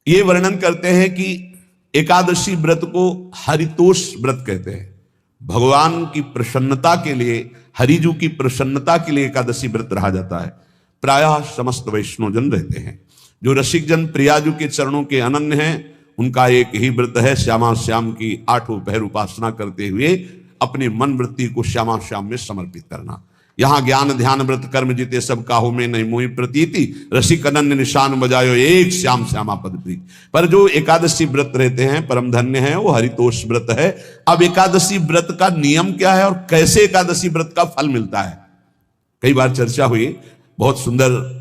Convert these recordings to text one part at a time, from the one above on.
ये वर्णन करते हैं कि एकादशी व्रत को हरितोष व्रत कहते हैं। भगवान की प्रसन्नता के लिए, हरिजू की प्रसन्नता के लिए एकादशी व्रत रहा जाता है। प्रायः समस्त वैष्णवजन रहते हैं। जो रसिक जन प्रियाजू के चरणों के अनन्य हैं, उनका एक ही व्रत है, श्यामा श्याम की 8 पहर उपासना करते हुए अपनी मन वृत्ति को श्यामा श्याम में समर्पित करना। यहाँ ज्ञान ध्यान व्रत कर्म जीते सब काहू में नहीं मोहि प्रतीति, रसिक अनन्य निशान बजायो एक श्याम श्यामा पद प्रीति। पर जो एकादशी व्रत रहते हैं परम धन्य है, वो हरितोष व्रत है। अब एकादशी व्रत का नियम क्या है और कैसे एकादशी व्रत का फल मिलता है, कई बार चर्चा हुई। बहुत सुंदर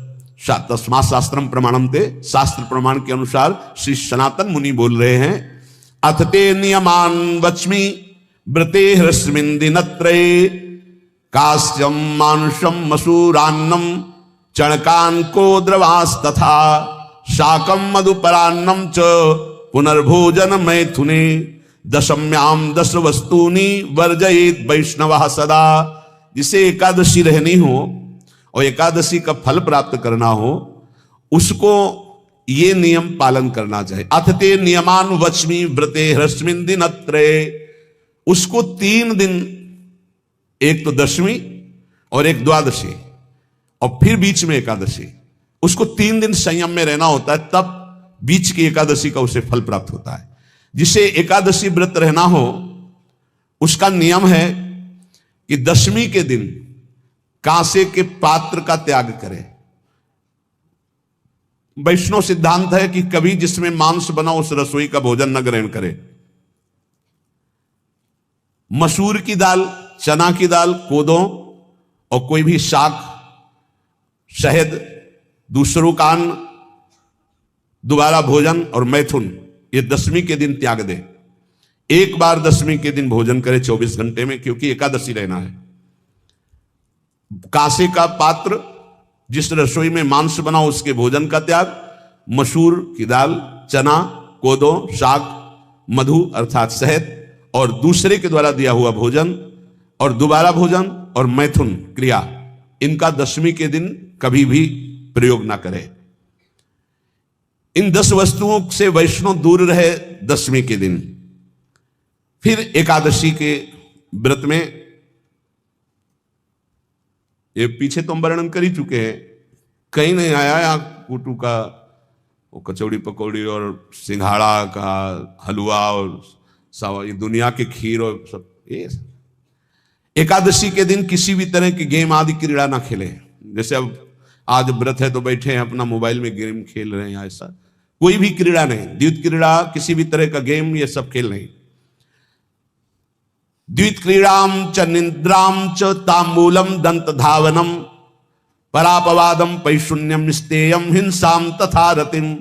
तस्मात् शास्त्रम प्रमाणम ते, शास्त्र प्रमाण के अनुसार श्री सनातन मुनि बोल रहे हैं, अथ ते नियमान वच्मि व्रते ह्रस्मिन् दिनत्रये, कास्यम मानुषम मसूरान्नम चणकान को द्रवास्तथा, शाकम मधुपरान्नम च पुनर्भोजन मैथुने, दशम्याम 10 वस्तूनि वर्जयेत वैष्णवः सदा। जिसे एकादशी रहनी हो और एकादशी का फल प्राप्त करना हो, उसको ये नियम पालन करना चाहिए। अथ ते नियमान वच्मि व्रते ह्रस्मिन् दिनत्रये, उसको 3 दिन, एक तो दशमी और एक द्वादशी और फिर बीच में एकादशी, उसको 3 दिन संयम में रहना होता है, तब बीच की एकादशी का उसे फल प्राप्त होता है। जिसे एकादशी व्रत रहना हो उसका नियम है कि दशमी के दिन कांसे के पात्र का त्याग करें। वैष्णव सिद्धांत है कि कभी जिसमें मांस बना उस रसोई का भोजन न ग्रहण करे। मसूर की दाल, चना की दाल, कोदों और कोई भी शाक, शहद, दूसरों का अन्न, दोबारा भोजन और मैथुन, ये दशमी के दिन त्याग दे। एक बार दशमी के दिन भोजन करे 24 घंटे में, क्योंकि एकादशी रहना है। कांसे का पात्र, जिस रसोई में मांस बना उसके भोजन का त्याग, मसूर की दाल, चना, कोदों, शाक, मधु अर्थात शहद और दूसरे के द्वारा दिया हुआ भोजन और दोबारा भोजन और मैथुन क्रिया, इनका दशमी के दिन कभी भी प्रयोग ना करें। इन 10 वस्तुओं से वैष्णव दूर रहे दशमी के दिन। फिर एकादशी के व्रत में, ये पीछे तो हम वर्णन कर ही चुके हैं, कहीं नहीं आया यहाँ कुटू का वो कचौड़ी पकौड़ी और सिंघाड़ा का हलवा और ये दुनिया के खीर और सब। ये एकादशी के दिन किसी भी तरह की गेम आदि क्रीड़ा ना खेले। जैसे अब आज व्रत है तो बैठे हैं अपना मोबाइल में गेम खेल रहे हैं, ऐसा कोई भी क्रीड़ा नहीं। द्वित क्रीड़ा, किसी भी तरह का गेम, ये सब खेल नहीं। द्वित क्रीड़ाम च निद्राम च तांबूलम दंत धावनम, परापवादम पैशून्यम स्तेयम हिंसाम तथा रतिम,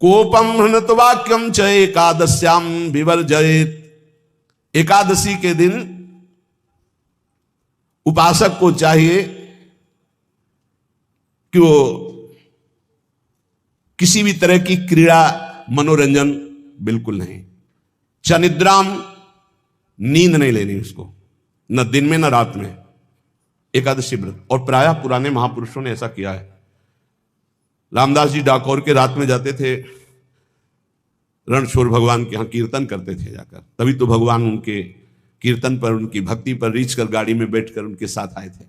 कोपम हृणत वाक्यम च एकादश्याम विवर्जयेत। एकादशी के दिन उपासक को चाहिए कि वो किसी भी तरह की क्रीड़ा, मनोरंजन बिल्कुल नहीं। चनिद्राम, नींद नहीं लेनी उसको, न दिन में न रात में, एकादशी व्रत। और प्रायः पुराने महापुरुषों ने ऐसा किया है। रामदास जी डाकोर के रात में जाते थे, रणछोड़ भगवान के यहाँ कीर्तन करते थे जाकर, तभी तो भगवान उनके कीर्तन पर, उनकी भक्ति पर रीछ कर गाड़ी में बैठकर उनके साथ आए थे।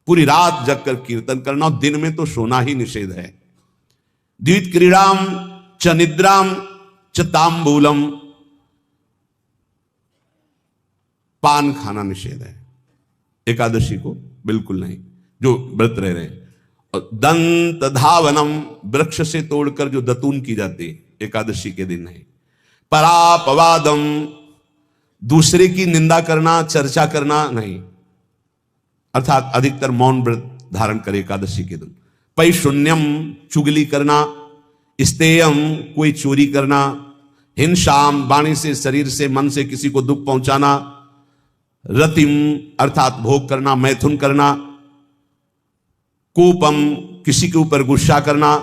पूरी रात जगकर कीर्तन करना, और दिन में तो सोना ही निषेध है। द्वित क्रीड़ाम च निद्राम च तांबूलम, पान खाना निषेध है एकादशी को, बिल्कुल नहीं, जो व्रत रह रहे हैं। और दंत धावनम, वृक्ष से तोड़कर जो दतून की जाती है एकादशी के दिन नहीं। परापवादम, दूसरे की निंदा करना, चर्चा करना नहीं, अर्थात अधिकतर मौन व्रत धारण करे एकादशी के दिन। पैशून्यम, चुगली करना। स्तेयम, कोई चोरी करना। हिंसाम, वाणी से, शरीर से, मन से किसी को दुख पहुंचाना। रतिम, अर्थात भोग करना, मैथुन करना। कोपम, किसी के ऊपर गुस्सा करना।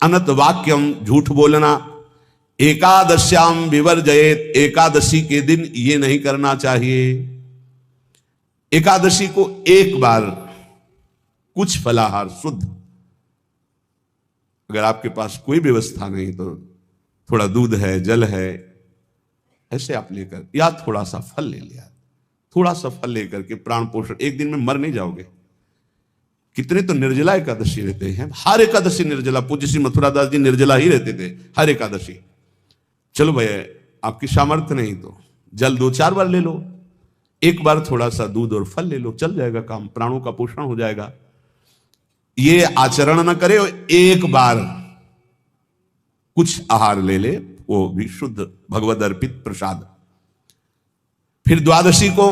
अनत वाक्यम, झूठ बोलना। एकादश्याम विवर्जयेत, एकादशी के दिन ये नहीं करना चाहिए। एकादशी को एक बार कुछ फलाहार शुद्ध, अगर आपके पास कोई व्यवस्था नहीं तो थोड़ा दूध है, जल है, ऐसे आप लेकर, या थोड़ा सा फल ले लिया, थोड़ा सा फल लेकर के प्राण पोषण, एक दिन में मर नहीं जाओगे। कितने तो निर्जला एकादशी रहते हैं, हर एकादशी निर्जला। पूज्य श्री मथुरादास जी निर्जला ही रहते थे हर एकादशी। चलो भैया आपकी सामर्थ्य नहीं तो जल 2-4 बार ले लो, एक बार थोड़ा सा दूध और फल ले लो, चल जाएगा काम, प्राणों का पोषण हो जाएगा। ये आचरण न करे, एक बार कुछ आहार ले ले, वो भी शुद्ध भगवद अर्पित प्रसाद। फिर द्वादशी को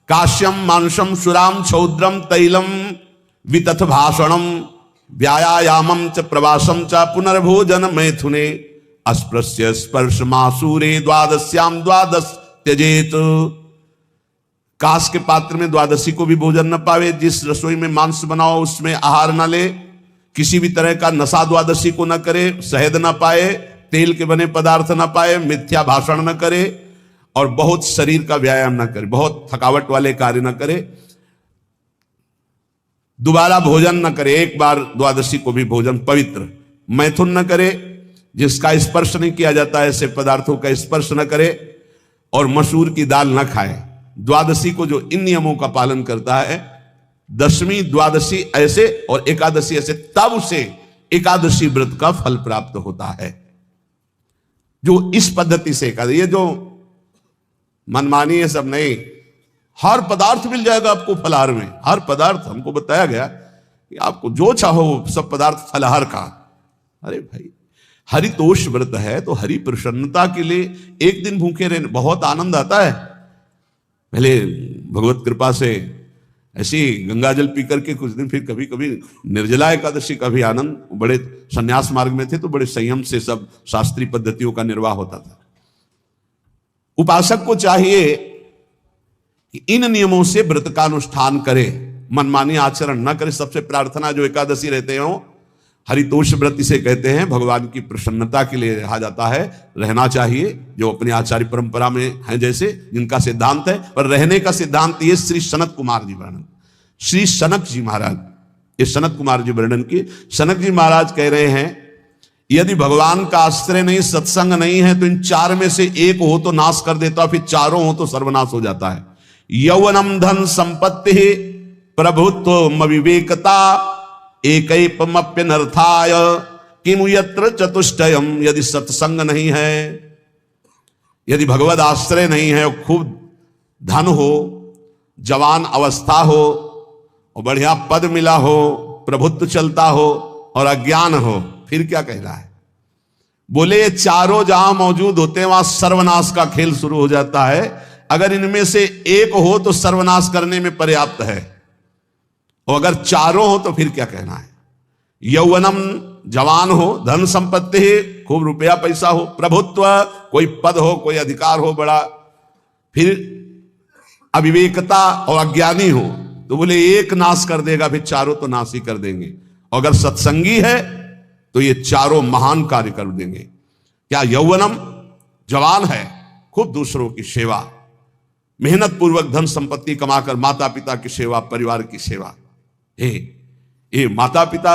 काश्यम मांसम सुराम छौद्रम तैलम वितथ भाषणम व्यायामम च प्रवासम च पुनर्भोजन मैथुने अस्पृश्य स्पर्श मासूरे द्वादश्याम द्वादश त्यजेत। काश के पात्र में द्वादशी को भी भोजन न पावे, जिस रसोई में मांस बनाओ उसमें आहार न ले, किसी भी तरह का नशा द्वादशी को न करे, शहद न पाए, तेल के बने पदार्थ न पाए, मिथ्या भाषण न करे और बहुत शरीर का व्यायाम न करे, बहुत थकावट वाले कार्य न करे, दोबारा भोजन न करे, एक बार द्वादशी को भी भोजन पवित्र, मैथुन न करे, जिसका स्पर्श नहीं किया जाता ऐसे पदार्थों का स्पर्श न करे, और मसूर की दाल न खाए। द्वादशी को जो इन नियमों का पालन करता है, दशमी द्वादशी ऐसे और एकादशी ऐसे, तब उसे एकादशी व्रत का फल प्राप्त होता है। जो इस पद्धति से एकादशी, ये जो मनमानी है सब नहीं, हर पदार्थ मिल जाएगा आपको फलाहार में, हर पदार्थ। हमको बताया गया कि आपको जो चाहो सब पदार्थ फलाहार का। अरे भाई हरितोष व्रत है तो हरि प्रसन्नता के लिए एक दिन भूखे रहने बहुत आनंद आता है। पहले भगवत कृपा से ऐसी गंगा जल पी करके कुछ दिन, फिर कभी कभी निर्जला एकादशी का भी आनंद। बड़े संन्यास मार्ग में थे तो बड़े संयम से सब शास्त्रीय पद्धतियों का निर्वाह होता था। उपासक को चाहिए कि इन नियमों से व्रत का अनुष्ठान करे, मनमानी आचरण न करे। सबसे प्रार्थना जो एकादशी रहते हो, हरितोष व्रत इसे कहते हैं, भगवान की प्रसन्नता के लिए रहा जाता है, रहना चाहिए। जो अपनी आचार्य परंपरा में है, जैसे जिनका सिद्धांत है, पर रहने का सिद्धांत ये श्री सनत कुमार जी वर्णन, श्री सनक जी महाराज, ये सनत कुमार जी वर्णन की। सनक जी महाराज कह रहे हैं, यदि भगवान का आश्रय नहीं, सत्संग नहीं है, तो इन 4 में से एक हो तो नाश कर देता, फिर चारों हो तो सर्वनाश हो जाता है। यौवनम धन संपत्ति प्रभुत्व विवेकता एकैपमप्यनर्थाय किमु यत्र चतुष्टयम। यदि सत्संग नहीं है, यदि भगवद आश्रय नहीं है, खूब धन हो, जवान अवस्था हो और बढ़िया पद मिला हो, प्रभुत्व चलता हो और अज्ञान हो, फिर क्या कह रहा है? बोले ये चारों जहां मौजूद होते हैं वहां सर्वनाश का खेल शुरू हो जाता है। अगर इनमें से एक हो तो सर्वनाश करने में पर्याप्त है, और अगर चारों हो तो फिर क्या कहना है? यौवनम जवान हो, धन संपत्ति खूब रुपया पैसा हो, प्रभुत्व कोई पद हो, कोई अधिकार हो बड़ा, फिर अविवेकता और अज्ञानी हो, तो बोले एक नाश कर देगा, फिर चारों तो नाश ही कर देंगे। और अगर सत्संगी है तो ये चारों महान कार्य कर देंगे। क्या यौवनम जवान है, खूब दूसरों की सेवा, मेहनत पूर्वक धन संपत्ति कमाकर माता पिता की सेवा, परिवार की सेवा। ये माता पिता,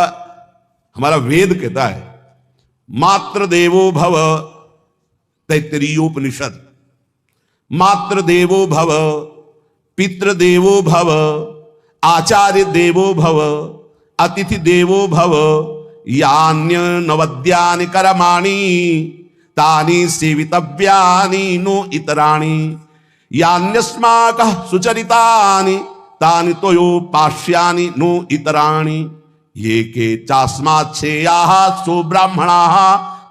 हमारा वेद कहता है मातृ देवो भव, तैत्तरीयोपनिषद, मातृ देवो भव, पितृ देवो भव, आचार्य देवो भव, अतिथि देवो भव, यान्य नवद्यानि कर्माणि तानि सेवितव्यानि नो इतराणि, यान्यस्माकः सुचरितानि तानि तोयोपास्यानि नो इतराणि, ये के चास्माच्छेयाः सो ब्राह्मणाः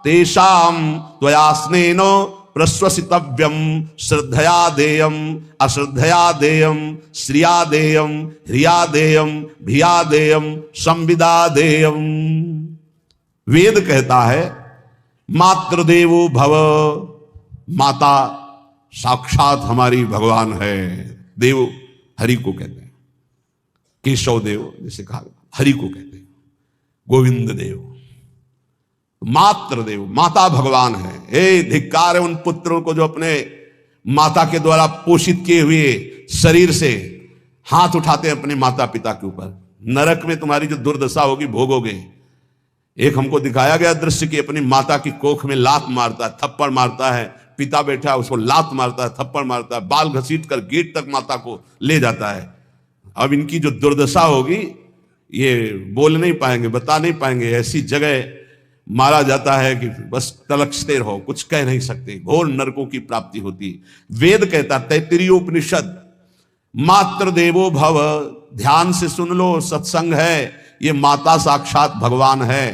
तेषां त्वया स्नेन प्रश्वसितव्यं, श्रद्धया देयम् अश्रद्धया देयम्, श्रिया देयम् ह्रिया देयम्, भिया देयम् संविदा देयम्। वेद कहता है मातृदेवो भव, माता साक्षात हमारी भगवान है। देव हरि को कहते हैं, केशव देव जैसे कहा, हरि को कहते हैं गोविंद देव। मातृ देव, माता भगवान है। हे धिक्कार है उन पुत्रों को जो अपने माता के द्वारा पोषित किए हुए शरीर से हाथ उठाते हैं अपने माता पिता के ऊपर। नरक में तुम्हारी जो दुर्दशा होगी भोगोगे। एक हमको दिखाया गया दृश्य कि अपनी माता की कोख में लात मारता है, थप्पड़ मारता है, पिता बैठा है उसको लात मारता है, थप्पड़ मारता है, बाल घसीट कर गेट तक माता को ले जाता है। अब इनकी जो दुर्दशा होगी ये बोल नहीं पाएंगे, बता नहीं पाएंगे। ऐसी जगह मारा जाता है कि बस तलकते रहो, कुछ कह नहीं सकते, घोर नरकों की प्राप्ति होती। वेद कहता, तैत्तिरीय उपनिषद, मात्र देवो भव, ध्यान से सुन लो, सत्संग है, ये माता साक्षात भगवान है।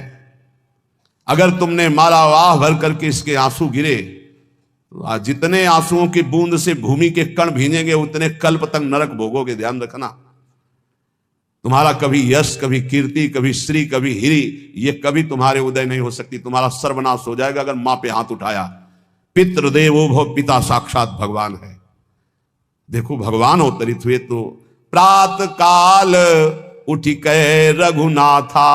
अगर तुमने मारा वाह भर करके इसके आंसू गिरे, तो जितने आंसुओं की बूंद से भूमि के कण भींजेंगे उतने कल्प तक नरक भोगोगे, ध्यान रखना। तुम्हारा कभी यश, कभी कीर्ति, कभी श्री, कभी हिरी, ये कभी तुम्हारे उदय नहीं हो सकती। तुम्हारा सर्वनाश हो जाएगा अगर मां पे हाथ उठाया। पितृदेवो भव, पिता साक्षात भगवान है। देखो भगवान अवतरित हुए तो प्रात काल उठी कै रघुनाथा,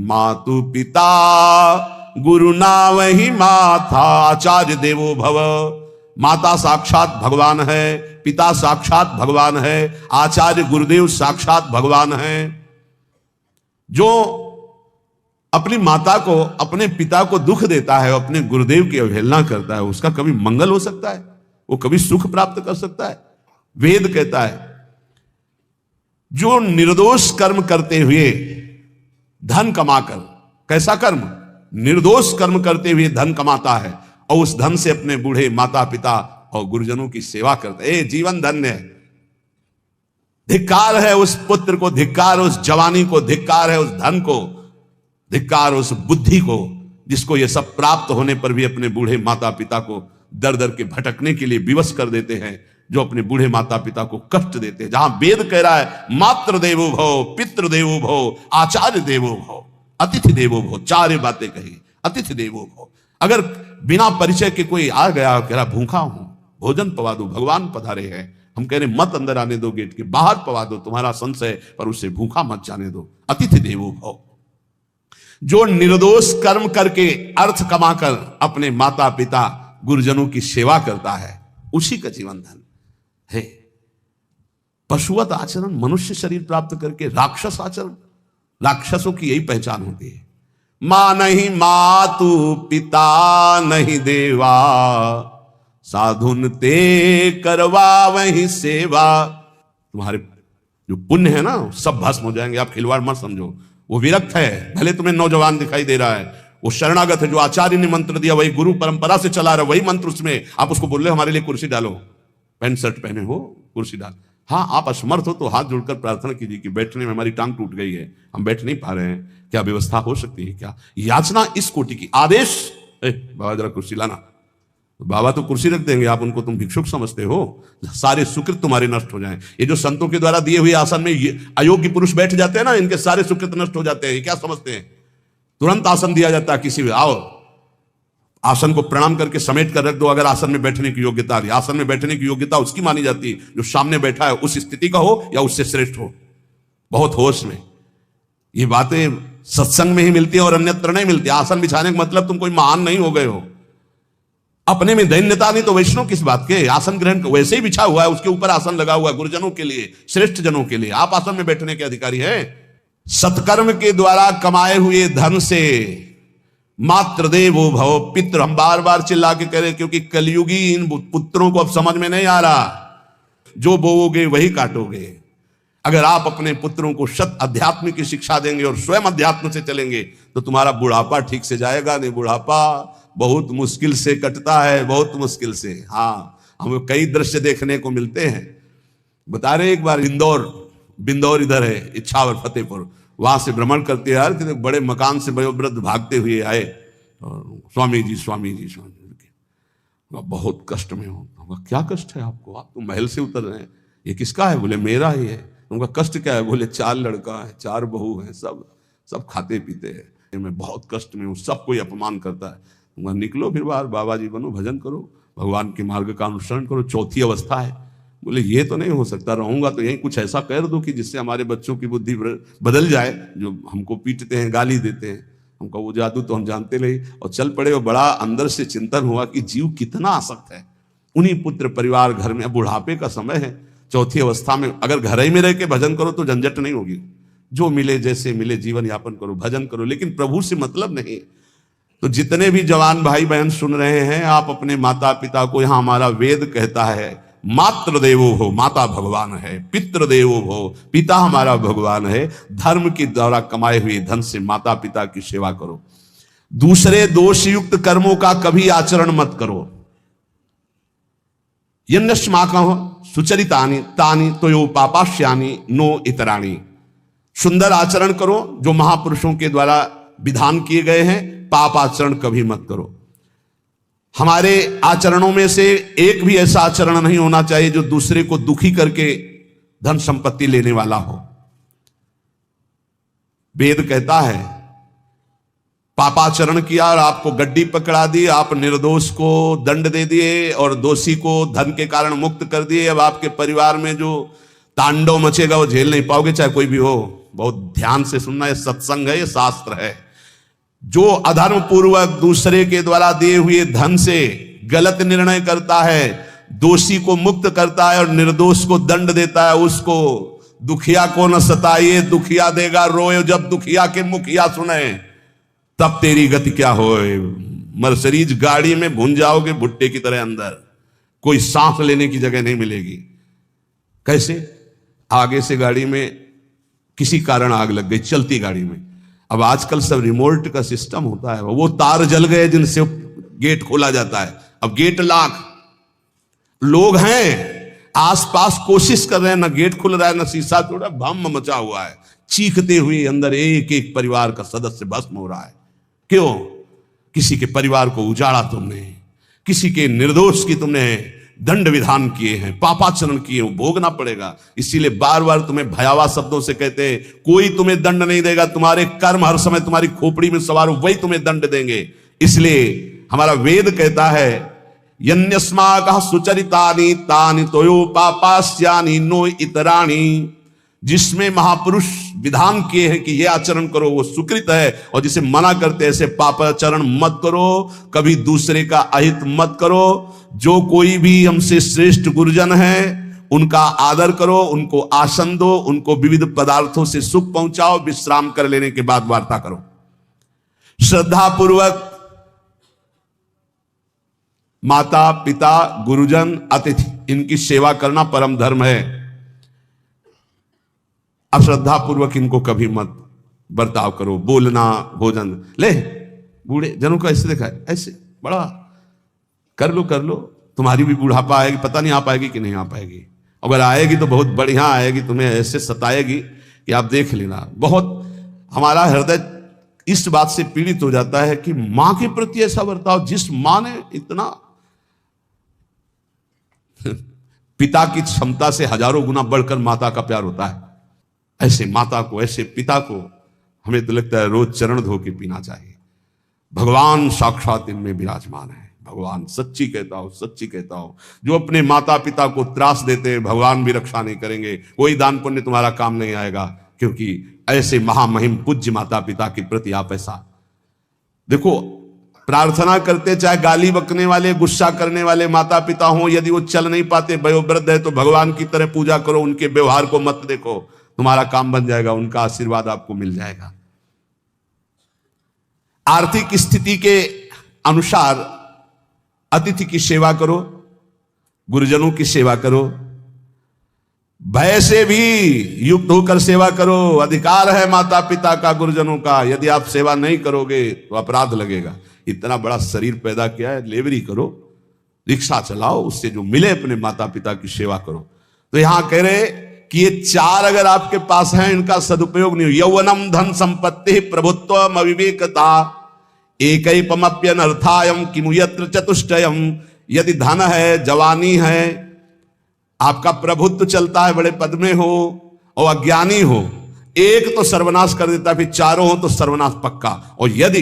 मातु पिता गुरु ना वही माथा। आचार्य देवो भव, माता साक्षात भगवान है, पिता साक्षात भगवान है, आचार्य गुरुदेव साक्षात भगवान है। जो अपनी माता को, अपने पिता को दुख देता है, अपने गुरुदेव की अवहेलना करता है, उसका कभी मंगल हो सकता है? वो कभी सुख प्राप्त कर सकता है? वेद कहता है जो निर्दोष कर्म करते हुए धन कमाकर, कैसा कर्म? निर्दोष कर्म करते हुए धन कमाता है और उस धन से अपने बूढ़े माता पिता और गुरुजनों की सेवा करता है, जीवन धन्य है। धिक्कार है उस पुत्र को, धिक्कार उस जवानी को, धिक्कार है उस धन को, धिक्कार उस बुद्धि को जिसको ये सब प्राप्त होने पर भी अपने बूढ़े माता पिता को दर दर के भटकने के लिए विवश कर देते हैं, जो अपने बूढ़े माता पिता को कष्ट देते हैं। जहां वेद कह रहा है मातृ देवो भव, पितृ देवो भव, आचार्य देवो भव, अतिथि देवो भव, चार बातें कही। अतिथि देवो भव, अगर बिना परिचय के कोई आ गया, कह रहा भूखा हूं, भोजन पवा दो, भगवान पधारे हैं, हम कह रहे मत अंदर आने दो, गेट के बाहर पवा दो, तुम्हारा संशय पर उसे भूखा मत जाने दो। अतिथि देवो भव, जो निर्दोष कर्म करके अर्थ कमाकर अपने माता पिता गुरुजनों की सेवा करता है, उसी का जीवन धन है। पशुवत आचरण, मनुष्य शरीर प्राप्त करके राक्षस आचरण, राक्षसों की यही पहचान होती है। मां नहीं मातु पिता नहीं देवा, साधुन ते करवा वही सेवा। तुम्हारे जो पुण्य है ना सब भस्म हो जाएंगे, आप खिलवाड़ मत समझो। वो विरक्त है, भले तुम्हें नौजवान दिखाई दे रहा है, वो शरणागत है, जो आचार्य ने मंत्र दिया वही गुरु परंपरा से चला रहा, वही मंत्र उसमें। आप उसको बोल रहे हमारे लिए कुर्सी डालो, पैंट शर्ट पहने हो, कुर्सी डाल। हाँ, आप असमर्थ हो तो हाथ जोड़कर प्रार्थना कीजिए कि बैठने में हमारी टांग टूट गई है, हम बैठ नहीं पा रहे हैं, क्या व्यवस्था हो सकती है क्या? याचना इस कोटि की। आदेश, बाबा जरा कुर्सी लाना, बाबा तो कुर्सी रख देंगे, आप उनको तुम भिक्षुक समझते हो, सारे सुकृत तुम्हारे नष्ट हो जाएं। ये जो संतों के द्वारा दिए हुए आसन में ये अयोग्य पुरुष बैठ जाते हैं ना, इनके सारे सुकृत नष्ट हो जाते हैं। ये क्या समझते हैं? तुरंत आसन दिया जाता है, किसी आओ आसन को प्रणाम करके समेट कर रख दो, अगर आसन में बैठने की योग्यता है। आसन में बैठने की योग्यता उसकी मानी जाती है जो सामने बैठा है उस स्थिति का हो या उससे श्रेष्ठ हो। बहुत होश में ये बातें सत्संग में ही मिलती है और अन्यत्र नहीं मिलती। आसन बिछाने का मतलब तुम कोई महान नहीं हो गए हो, अपने में दैन्यता नहीं तो वैष्णव किस बात के? आसन ग्रहण वैसे ही बिछा हुआ है, उसके ऊपर आसन लगा हुआ है गुरुजनों के लिए, श्रेष्ठ जनों के लिए। आप आसन में बैठने के अधिकारी हैं। सत्कर्म के द्वारा कमाए हुए धन से मातृ देवो भव, पितृ, हम बार बार चिल्ला के कह रहे क्योंकि कलयुगी इन पुत्रों को अब समझ में नहीं आ रहा। जो बोओगे वही काटोगे। अगर आप अपने पुत्रों को शत अध्यात्म की शिक्षा देंगे और स्वयं अध्यात्म से चलेंगे तो तुम्हारा बुढ़ापा ठीक से जाएगा नहीं। बुढ़ापा बहुत मुश्किल से कटता है, बहुत मुश्किल से। हाँ, हमें कई दृश्य देखने को मिलते हैं। बता रहे एक बार बिंदौर इधर है, इच्छावर फतेहपुर, वहां से भ्रमण करते यार कि बड़े मकान से बड़े वृद्ध भागते हुए आए, स्वामी जी स्वामी जी स्वामी जी, बहुत कष्ट में हो। क्या कष्ट है आपको? आप तो महल से उतर रहे हैं। ये किसका है? बोले मेरा ही है। उनका कष्ट क्या है? बोले 4 लड़का है, 4 बहू है, सब खाते पीते हैं, मैं बहुत कष्ट में हूँ, सब कोई अपमान करता है। निकलो फिर बाहर, बाबा जी बनो, भजन करो, भगवान के मार्ग का अनुसरण करो। चौथी अवस्था है। बोले ये तो नहीं हो सकता, रहूंगा तो यही कुछ ऐसा कर दो कि जिससे हमारे बच्चों की बुद्धि बदल जाए, जो हमको पीटते हैं, गाली देते हैं। हमको वो जादू तो हम जानते नहीं, और चल पड़े। और बड़ा अंदर से चिंतन हुआ कि जीव कितना आसक्त है। उन्हीं पुत्र परिवार घर में, बुढ़ापे का समय है, चौथी अवस्था में अगर घर ही में रह के भजन करो तो झंझट नहीं होगी। जो मिले जैसे मिले जीवन यापन करो, भजन करो, लेकिन प्रभु से मतलब नहीं। तो जितने भी जवान भाई बहन सुन रहे हैं, आप अपने माता पिता को, यहां हमारा वेद कहता है मातृ देवो हो, माता भगवान है, पितृ देवो हो, पिता हमारा भगवान है। धर्म के द्वारा कमाए हुए धन से माता पिता की सेवा करो। दूसरे दोषयुक्त कर्मों का कभी आचरण मत करो। यन्नस्माकं सुचरितानि तानि तोयो पापाश्यानि नो इतराणि। सुंदर आचरण करो जो महापुरुषों के द्वारा विधान किए गए हैं, पाप आचरण कभी मत करो। हमारे आचरणों में से एक भी ऐसा आचरण नहीं होना चाहिए जो दूसरे को दुखी करके धन संपत्ति लेने वाला हो। वेद कहता है पापाचरण किया और आपको गड्डी पकड़ा दी, आप निर्दोष को दंड दे दिए और दोषी को धन के कारण मुक्त कर दिए। अब आपके परिवार में जो तांडव मचेगा वो झेल नहीं पाओगे, चाहे कोई भी हो। बहुत ध्यान से सुनना, ये सत्संग है, ये शास्त्र है। जो अधर्म पूर्वक दूसरे के द्वारा दिए हुए धन से गलत निर्णय करता है, दोषी को मुक्त करता है और निर्दोष को दंड देता है, उसको दुखिया को न सताइए, दुखिया देगा रोए। जब दुखिया के मुखिया सुने तब तेरी गति क्या होए। मर्सिडीज गाड़ी में भुन जाओगे भुट्टे की तरह अंदर, कोई सांस लेने की जगह नहीं मिलेगी। कैसे? आगे से गाड़ी में किसी कारण आग लग गई, चलती गाड़ी में। अब आजकल सब रिमोट का सिस्टम होता है, वो तार जल गए जिनसे गेट खोला जाता है। अब गेट लाख लोग हैं आसपास, कोशिश कर रहे हैं, ना गेट खुल रहा है, ना शीशा तोड़ा, भम मचा हुआ है। चीखते हुए अंदर एक एक परिवार का सदस्य भस्म हो रहा है। क्यों? किसी के परिवार को उजाड़ा तुमने, किसी के निर्दोष की तुमने दंड विधान किए हैं, पापाचरण किए, वो भोगना पड़ेगा। इसीलिए बार बार तुम्हें भयावह शब्दों से कहते हैं कोई तुम्हें दंड नहीं देगा, तुम्हारे कर्म हर समय तुम्हारी खोपड़ी में सवार हो, वही तुम्हें दंड देंगे। इसलिए हमारा वेद कहता है यन्यस्माकः सुचरितानि तानि तोयो पापास्यानि नो इतराणि। जिसमें महापुरुष विधान किए हैं कि यह आचरण करो वो सुकृत है, और जिसे मना करते ऐसे पापाचरण मत करो, कभी दूसरे का अहित मत करो। जो कोई भी हमसे श्रेष्ठ गुरुजन है उनका आदर करो, उनको आसन दो, उनको विविध पदार्थों से सुख पहुंचाओ, विश्राम कर लेने के बाद वार्ता करो। श्रद्धा पूर्वक माता पिता गुरुजन अतिथि इनकी सेवा करना परम धर्म है। अश्रद्धा पूर्वक इनको कभी मत बर्ताव करो। बोलना, भोजन, ले बूढ़े जनों का ऐसे देखा है, ऐसे बड़ा कर लो, तुम्हारी भी बुढ़ापा आएगी, पता नहीं आ पाएगी कि नहीं आ पाएगी। अगर आएगी तो बहुत बढ़िया आएगी, तुम्हें ऐसे सताएगी कि आप देख लेना। बहुत हमारा हृदय इस बात से पीड़ित हो जाता है कि मां के प्रति ऐसा बर्ताव, जिस मां ने इतना पिता की क्षमता से हजारों गुना बढ़कर माता का प्यार होता है, ऐसे माता को, ऐसे पिता को हमें तो लगता है रोज चरण धो के पीना चाहिए। भगवान साक्षात इनमें विराजमान है। भगवान सच्ची कहता हूं, जो अपने माता पिता को त्रास देते हैं भगवान भी रक्षा नहीं करेंगे, कोई दान पुण्य तुम्हारा काम नहीं आएगा। क्योंकि ऐसे महामहिम पूज्य माता पिता के प्रति आप ऐसा देखो, प्रार्थना करते, चाहे गाली बकने वाले, गुस्सा करने वाले माता पिता हों, यदि वो चल नहीं पाते, वयोवृद्ध है, तो भगवान की तरह पूजा करो, उनके व्यवहार को मत देखो, तुम्हारा काम बन जाएगा, उनका आशीर्वाद आपको मिल जाएगा। आर्थिक स्थिति के अनुसार अतिथि की सेवा करो, गुरुजनों की सेवा करो, भय से भी युक्त होकर सेवा करो। अधिकार है माता पिता का, गुरुजनों का। यदि आप सेवा नहीं करोगे तो अपराध लगेगा। इतना बड़ा शरीर पैदा किया है, लेबरी करो, रिक्शा चलाओ, उससे जो मिले अपने माता पिता की सेवा करो। तो यहां कह रहे कि ये चार अगर आपके पास हैं, इनका सदुपयोग नहीं हो। यौवनम धन संपत्ति प्रभुत्वम अविवेकता एकैपमप्यनर्थायम किमु यत्र चतुष्टयम। यदि धन है, जवानी है, आपका प्रभुत्व चलता है, बड़े पद में हो और अज्ञानी हो, एक तो सर्वनाश कर देता है, फिर चारों हो तो सर्वनाश पक्का। और यदि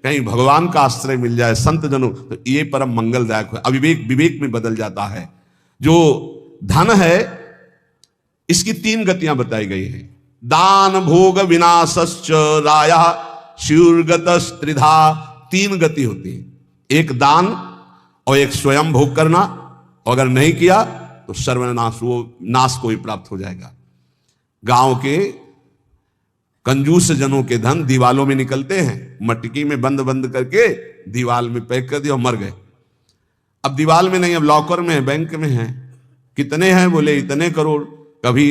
कहीं भगवान का आश्रय मिल जाए, संत जनों, तो ये परम मंगलदायक है। अविवेक विवेक में बदल जाता है। जो धन है इसकी तीन गतियां बताई गई हैं। दान भोग विनाशश्च राया शूर्गतस् त्रिधा। तीन गति होती है, एक दान और एक स्वयं भोग करना, और अगर नहीं किया तो सर्वनाश, वो नाश को ही प्राप्त हो जाएगा। गांव के कंजूस जनों के धन दीवालों में निकलते हैं, मटकी में बंद बंद करके दीवाल में पैक कर दिया और मर गए। अब दीवाल में नहीं, अब लॉकर में है, बैंक में है। कितने हैं? बोले इतने करोड़। कभी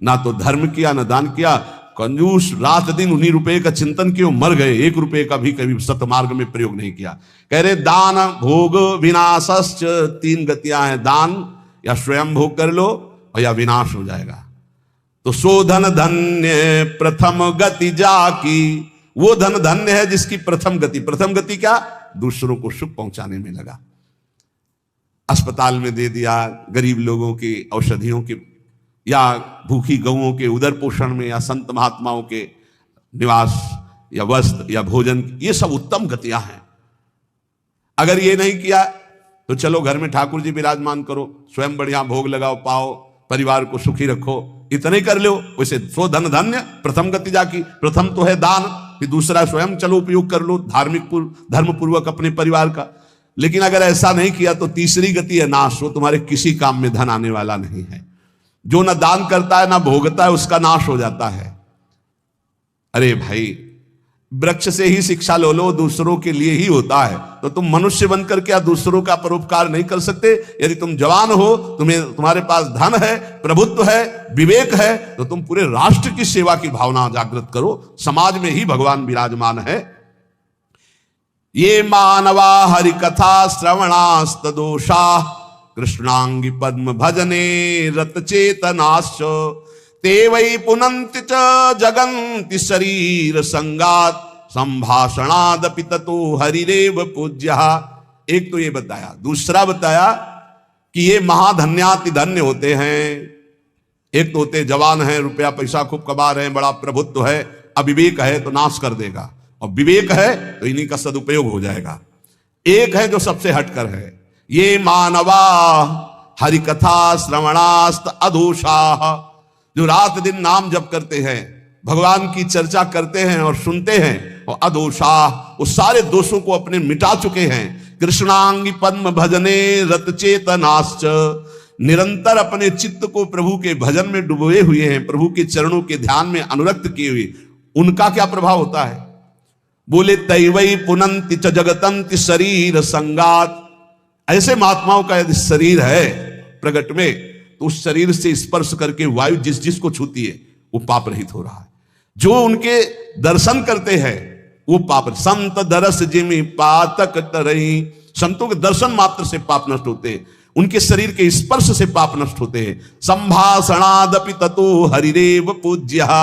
ना तो धर्म किया ना दान किया, कंजूस रात दिन उन्हीं रुपए का चिंतन किया, मर गए। 1 रुपए का भी कभी सतमार्ग में प्रयोग नहीं किया। कह रहे दान भोग विनाशश्च, 3 गतियां हैं, दान या स्वयं भोग कर लो और या विनाश हो जाएगा। तो सो धन धन्य प्रथम गति जाकी, वो धन धन्य है जिसकी प्रथम गति क्या? दूसरों को सुख पहुंचाने में लगा। अस्पताल में दे दिया, गरीब लोगों की औषधियों के या भूखी गौओं के उदर पोषण में, या संत महात्माओं के निवास या वस्त्र या भोजन, ये सब उत्तम गतियां हैं। अगर ये नहीं किया तो चलो घर में ठाकुर जी विराजमान करो, स्वयं बढ़िया भोग लगाओ, पाओ, परिवार को सुखी रखो, इतने कर लो। वैसे सो धन धन्य प्रथम गति जाकी, प्रथम तो है दान, फिर दूसरा स्वयं चलो उपयोग कर लो धार्मिक धर्म पूर्वक अपने परिवार का। लेकिन अगर ऐसा नहीं किया तो तीसरी गति है नाश, वो तुम्हारे किसी काम में धन आने वाला नहीं है। जो न दान करता है ना भोगता है, उसका नाश हो जाता है। अरे भाई, वृक्ष से ही शिक्षा लो, दूसरों के लिए ही होता है। तो तुम मनुष्य बनकर क्या दूसरों का परोपकार नहीं कर सकते? यदि तुम जवान हो, तुम्हारे पास धन है, प्रभुत्व है, विवेक है, तो तुम पूरे राष्ट्र की सेवा की भावना जागृत करो। समाज में ही भगवान विराजमान है। ये मानवा हरि कथा श्रवणास्तदोषा, कृष्णांगी पद्म भजने रत चेतनाश्च, ते वै पुनन्ति च जगन्ति शरीर संगात, संभाषणादपि ततो हरिरेव पूज्यः। एक तो ये बताया, दूसरा बताया कि ये महाधन्याति धन्य होते हैं। एक तो होते जवान हैं, रुपया पैसा खूब कमा रहे हैं, बड़ा प्रभुत्व है, अविवेक है तो नाश कर देगा, और विवेक है तो इन्हीं का सदुपयोग हो जाएगा। एक है जो सबसे हटकर है, ये मानवा हरिकथा श्रवणास्त अधोषाः, जो रात दिन नाम जप करते हैं, भगवान की चर्चा करते हैं और सुनते हैं, और अदोषाः, वो सारे दोषों को अपने मिटा चुके हैं। कृष्णांगी पद्म भजने रत चेतनाश्च, निरंतर अपने चित्त को प्रभु के भजन में डुबोए हुए हैं, प्रभु के चरणों के ध्यान में अनुरक्त किए हुए। उनका क्या प्रभाव होता है? बोले तैवई पुनन्ति च जगतंति शरीर संगात। ऐसे महात्माओं का यदि शरीर है प्रगट में, तो उस शरीर से स्पर्श करके वायु जिस जिसको छूती है वो पाप रहित हो रहा है। जो उनके दर्शन करते हैं वो पाप। संत दरस जिमि पातक तरही, संतों के दर्शन मात्र से पाप नष्ट होते हैं, उनके शरीर के स्पर्श से पाप नष्ट होते हैं। संभाषणादपि ततो हरिरेव पूज्यः,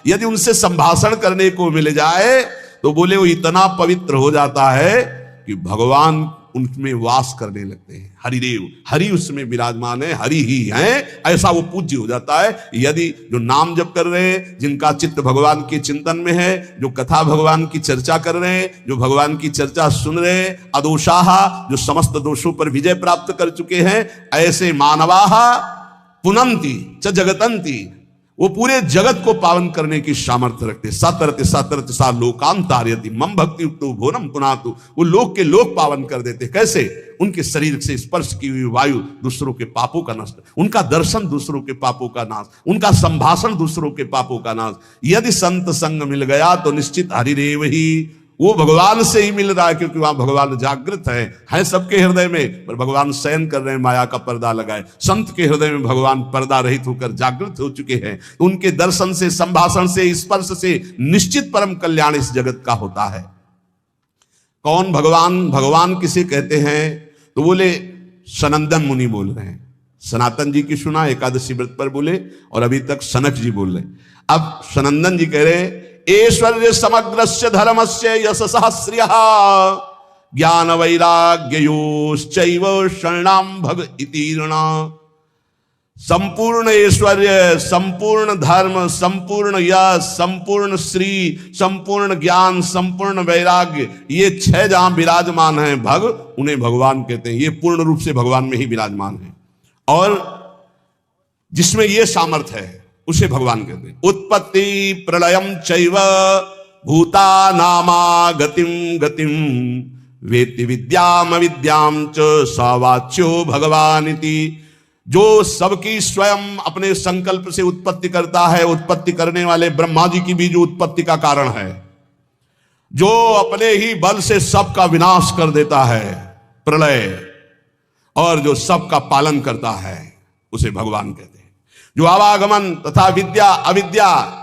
यदि उनसे संभाषण करने को मिल जाए तो बोले वो इतना पवित्र हो जाता है कि भगवान उनमें वास करने लगते हैं। हरिदेव, हरि उसमें विराजमान है, हरि ही है, ऐसा वो पूज्य हो जाता है। यदि जो नाम जप कर रहे हैं, जिनका चित्त भगवान के चिंतन में है, जो कथा भगवान की चर्चा कर रहे हैं, जो भगवान की चर्चा सुन रहे हैं, अदोषाः, जो समस्त दोषों पर विजय प्राप्त कर चुके हैं, ऐसे मानवाः पुनन्ति च जगतंति, वो पूरे जगत को पावन करने की सामर्थ्य रखते। सतरति सतरति सा लोकांतार्यति मम भक्ति युक्तो भोनम पुनातु, वो लोक के लोक पावन कर देते। कैसे? उनके शरीर से स्पर्श की हुई वायु दूसरों के पापों का नष्ट, उनका दर्शन दूसरों के पापों का नाश, उनका संभाषण दूसरों के पापों का नाश। यदि संत संग मिल गया तो निश्चित हरिदेव ही, वो भगवान से ही मिल रहा है, क्योंकि वहां भगवान जागृत है सबके हृदय में, पर भगवान शयन कर रहे हैं, माया का पर्दा लगाए। संत के हृदय में भगवान पर्दा रहित होकर जागृत हो चुके हैं। तो उनके दर्शन से, संभाषण से, स्पर्श से निश्चित परम कल्याण इस जगत का होता है। कौन भगवान? भगवान किसे कहते हैं? तो बोले सनंदन मुनि बोल रहे हैं। सनातन जी की सुना, एकादशी व्रत पर बोले, और अभी तक सनक जी बोल रहे। अब सनंदन जी कह रहे ऐश्वर्य समग्रस्य धर्मस्य यशसः श्रियः, ज्ञान वैराग्ययोश्चैव शरणां भग इतीर्णा। संपूर्ण ऐश्वर्य, संपूर्ण धर्म, संपूर्ण यश, संपूर्ण श्री, संपूर्ण ज्ञान, संपूर्ण वैराग्य, ये 6 जहां विराजमान हैं भग, उन्हें भगवान कहते हैं। ये पूर्ण रूप से भगवान में ही विराजमान है, और जिसमें ये सामर्थ्य है उसे भगवान कहते हैं। उत्पत्ति प्रलयम चैव भूतानामा गतिम गतिम, वेत्ति विद्याम अविद्याम च स वाच्यो भगवानिति। जो सबकी स्वयं अपने संकल्प से उत्पत्ति करता है, उत्पत्ति करने वाले ब्रह्मा जी की भी जो उत्पत्ति का कारण है, जो अपने ही बल से सबका विनाश कर देता है, प्रलय, और जो सबका पालन करता है, उसे भगवान कहते हैं। जो आवागमन तथा विद्या अविद्या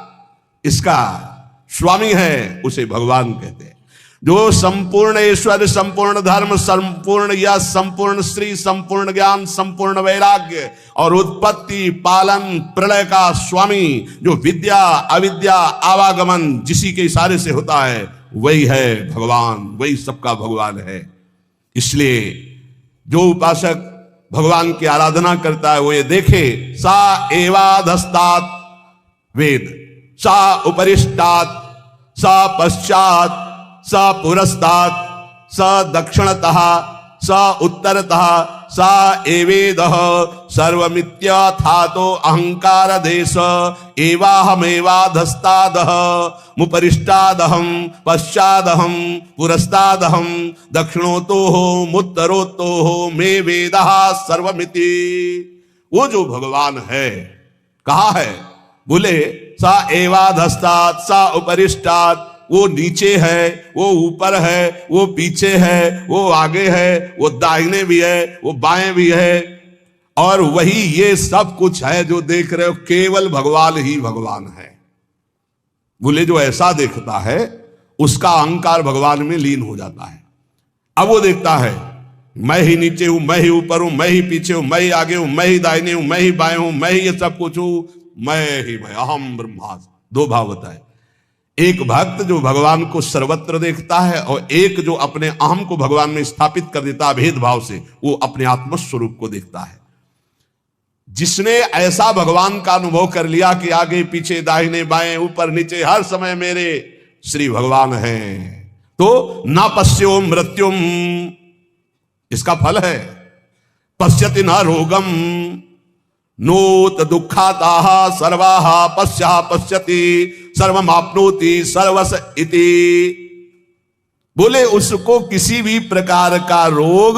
इसका स्वामी है, उसे भगवान कहते हैं। जो संपूर्ण ऐश्वर्य, संपूर्ण धर्म, संपूर्ण यश, संपूर्ण श्री, संपूर्ण ज्ञान, संपूर्ण वैराग्य और उत्पत्ति, पालन, प्रलय का स्वामी, जो विद्या अविद्या आवागमन जिसी के इशारे से होता है, वही है भगवान, वही सबका भगवान है। इसलिए जो उपासक भगवान की आराधना करता है वो ये देखे, सा एवाधस्तात् वेद, सा उपरिष्टात्, सा पश्चात्, स पुरस्तात्, स दक्षिणतः, स उत्तरतः, स एवेदः सर्वमित्यथातो अहंकार देश एवाहमेवाधस्तादः मुपरिष्टादहं पश्चादहं पुरस्तादहं दक्षिणोतोः उत्तरोतोः मे वेदः सर्वमिति। वो जो भगवान है, कहा है? बोले स एवाधस्तात्, स उपरिष्टात्, वो नीचे है, वो ऊपर है, वो पीछे है, वो आगे है, वो दाहिने भी है, वो बाएं भी है, और वही ये सब कुछ है जो देख रहे हो, केवल भगवान ही भगवान है। बोले जो ऐसा देखता है उसका अहंकार भगवान में लीन हो जाता है। अब वो देखता है मैं ही नीचे हूं, मैं ही ऊपर हूं, मैं ही पीछे हूं, मैं ही आगे हूं, मैं ही दाहिने हूं, मैं ही बाएं हूं, मैं ही ये सब कुछ हूं, मैं ही मैं, अहम ब्रह्मास्मि। दो भाव होता है, एक भक्त जो भगवान को सर्वत्र देखता है, और एक जो अपने अहम को भगवान में स्थापित कर देता है भेदभाव से, वो अपने आत्म स्वरूप को देखता है। जिसने ऐसा भगवान का अनुभव कर लिया कि आगे पीछे दाहिने बाएं ऊपर नीचे हर समय मेरे श्री भगवान हैं, तो न पश्यो मृत्युम, इसका फल है पश्यति न रोगम नोत दुखाताः सर्वाः पश्या पश्यति सर्वमाप्नोति सर्वस इति। बोले उसको किसी भी प्रकार का रोग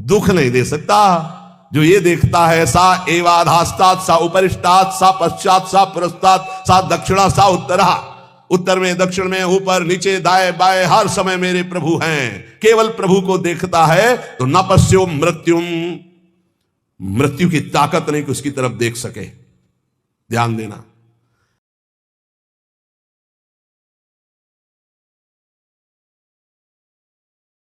दुख नहीं दे सकता। जो ये देखता है सा एवाधास्तात्, सा उपरिष्टात्, सा पश्चात्, सा पुरस्तात्, सा दक्षिणा, सा उत्तरा, उत्तर में दक्षिण में ऊपर नीचे दाएं बाएं हर समय मेरे प्रभु हैं, केवल प्रभु को देखता है, तो न पश्यो मृत्युम, मृत्यु की ताकत नहीं कि उसकी तरफ देख सके। ध्यान देना।